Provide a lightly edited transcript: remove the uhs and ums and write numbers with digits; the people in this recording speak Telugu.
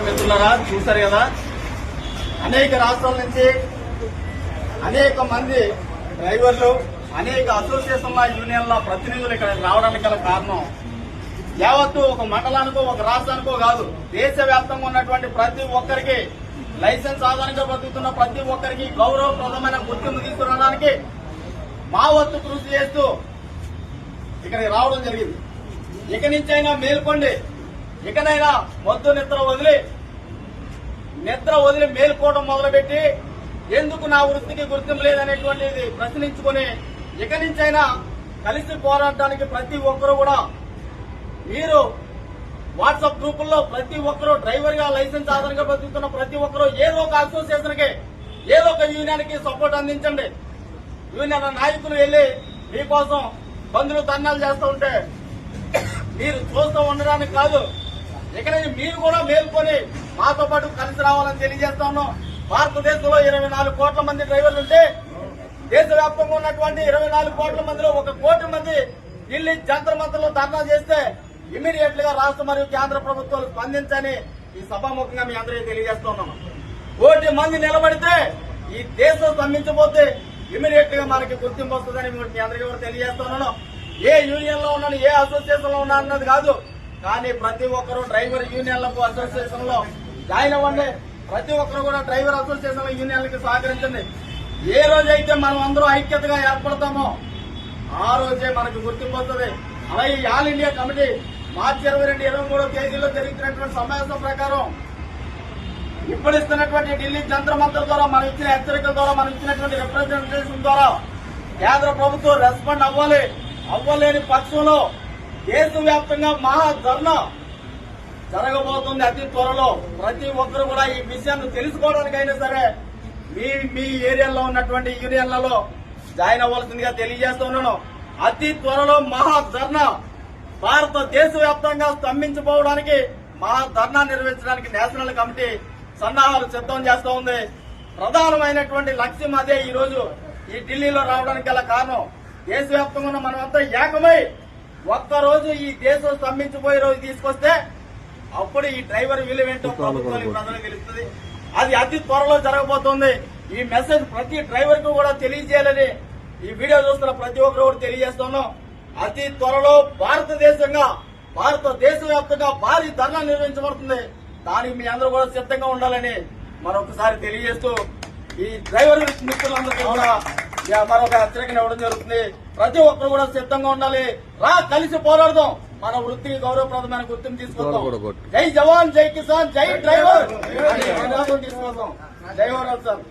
మిత్రులారా, చూశారు కదా, అనేక రాష్ట్రాల నుంచి అనేక మంది డ్రైవర్లు, అనేక అసోసియేషన్ల యూనియన్ల ప్రతినిధులు ఇక్కడ రావడానికి గల కారణం యావత్తు ఒక మండలానికో ఒక రాష్ట్రానికో కాదు, దేశవ్యాప్తంగా ఉన్నటువంటి ప్రతి ఒక్కరికి, లైసెన్స్ ఆధారంగా బతుకుతున్న ప్రతి ఒక్కరికి గౌరవప్రదమైన గుర్తింపు తీసుకురావడానికి మా వంతు కృషి చేస్తూ ఇక్కడికి రావడం జరిగింది. ఇక నుంచైనా మేల్కొండి, ఇకనైనా మొద్దు నిద్ర వదిలి మేల్కోవడం మొదలుపెట్టి ఎందుకు నా వృత్తికి గుర్తింపు లేదనేటువంటిది ప్రశ్నించుకుని ఇక నుంచైనా కలిసి పోరాడడానికి ప్రతి ఒక్కరూ కూడా, మీరు వాట్సాప్ గ్రూపుల్లో ప్రతి ఒక్కరూ డ్రైవర్ గా లైసెన్స్ ఆధారంగా బతుకుతున్న ప్రతి ఒక్కరూ ఏదో ఒక అసోసియేషన్ కి, ఏదో ఒక యూనియన్ కి సపోర్ట్ అందించండి. యూనియన్ నాయకులు వెళ్లి మీకోసం బంధువులు ధర్నాలు చేస్తూ ఉంటే మీరు చూస్తూ ఉండడానికి కాదు, ఇక్కడ మీరు కూడా మేల్కొని మాతో పాటు కలిసి రావాలని తెలియజేస్తా ఉన్నాం. భారతదేశంలో 24 కోట్ల మంది డ్రైవర్లు ఉంటే దేశవ్యాప్తంగా ఉన్నటువంటి 24 కోట్ల మందిలో 1 కోటి మంది ఢిల్లీ జంతర్ మంతర్లో ధర్నా చేస్తే ఇమీడియట్ గా రాష్ట్ర మరియు కేంద్ర ప్రభుత్వాలు స్పందించని ఈ సభాముఖంగా మీ అందరికీ తెలియజేస్తున్నాం. 1 కోటి మంది నిలబడితే ఈ దేశం స్పందించబోతే ఇమీడియట్ గా మనకి గుర్తింపు వస్తుందని మీ అందరికీ కూడా తెలియజేస్తున్నాను. ఏ యూనియన్ లో ఉన్నాను, ఏ అసోసియేషన్ లో ఉన్నా అన్నది కాదు, కానీ ప్రతి ఒక్కరూ డ్రైవర్ యూనియన్లకు అసోసియేషన్ లో జాయిన్ అవ్వండి. ప్రతి ఒక్కరు కూడా డ్రైవర్ అసోసియేషన్ యూనియన్లకి సహకరించండి. ఏ రోజైతే మనం అందరూ ఐక్యతగా ఏర్పడతామో ఆ రోజే మనకు గుర్తింపు వస్తుంది. అలాగే ఆల్ ఇండియా కమిటీ మార్చి 22, 23 తేదీలో జరుగుతున్నటువంటి సమావేశం ప్రకారం ఇప్పుడు ఇస్తున్నటువంటి ఢిల్లీ జంతర్ మంతర్ ద్వారా మనం ఇచ్చిన హెచ్చరికల ద్వారా, మనం ఇచ్చినటువంటి రిప్రజెంటేషన్ ద్వారా కేంద్ర ప్రభుత్వం రెస్పాండ్ అవ్వలేని పక్షంలో దేశవ్యాప్తంగా మహా ధర్నా జరగబోతుంది అతి త్వరలో. ప్రతి ఒక్కరు కూడా ఈ విషయాన్ని తెలుసుకోవడానికైనా సరే మీ ఏరియాలో ఉన్నటువంటి యూనియన్లలో జాయిన్ అవ్వాల్సిందిగా తెలియజేస్తున్నాను. అతి త్వరలో మహా ధర్నా భారతదేశవ్యాప్తంగా స్తంభించిపోవడానికి, మహా ధర్నా నిర్వహించడానికి నేషనల్ కమిటీ సన్నాహాలు సిద్ధం చేస్తూ ఉంది. ప్రధానమైనటువంటి లక్ష్యం అదే. ఈ రోజు ఈ ఢిల్లీలో రావడానికి గల కారణం, దేశవ్యాప్తంగా ఉన్న మనమంతా ఏకమై ఒక్కరోజు ఈ దేశం స్తంభించిపోయే రోజు తీసుకొస్తే అప్పుడు ఈ డ్రైవర్ విలువేంటో ప్రభుత్వానికి ప్రజలకు తెలుస్తుంది. అది అతి త్వరలో జరగబోతోంది. ఈ మెసేజ్ ప్రతి డ్రైవర్ కు కూడా తెలియజేయాలని ఈ వీడియో చూస్తున్న ప్రతి ఒక్కరు కూడా తెలియజేస్తున్నాం. అతి త్వరలో భారతదేశవ్యాప్తంగా భారీ ధర్నా నిర్వహించబడుతుంది. దానికి మీ అందరూ కూడా సిద్ధంగా ఉండాలని మరొకసారి తెలియజేస్తూ ఈ డ్రైవర్ మిత్రులందరికీ కూడా మరొక హెచ్చరికను ఇవ్వడం జరుగుతుంది. ప్రతి ఒక్కరు కూడా సిద్ధంగా ఉండాలి. కలిసి పోరాడదాం, మన వృత్తికి గౌరవప్రదమైన గుర్తింపు తీసుకుందాం. జై జవాన్, జై కిసాన్, జై డ్రైవర్ తీసుకుందాం. జై వరాలు సార్.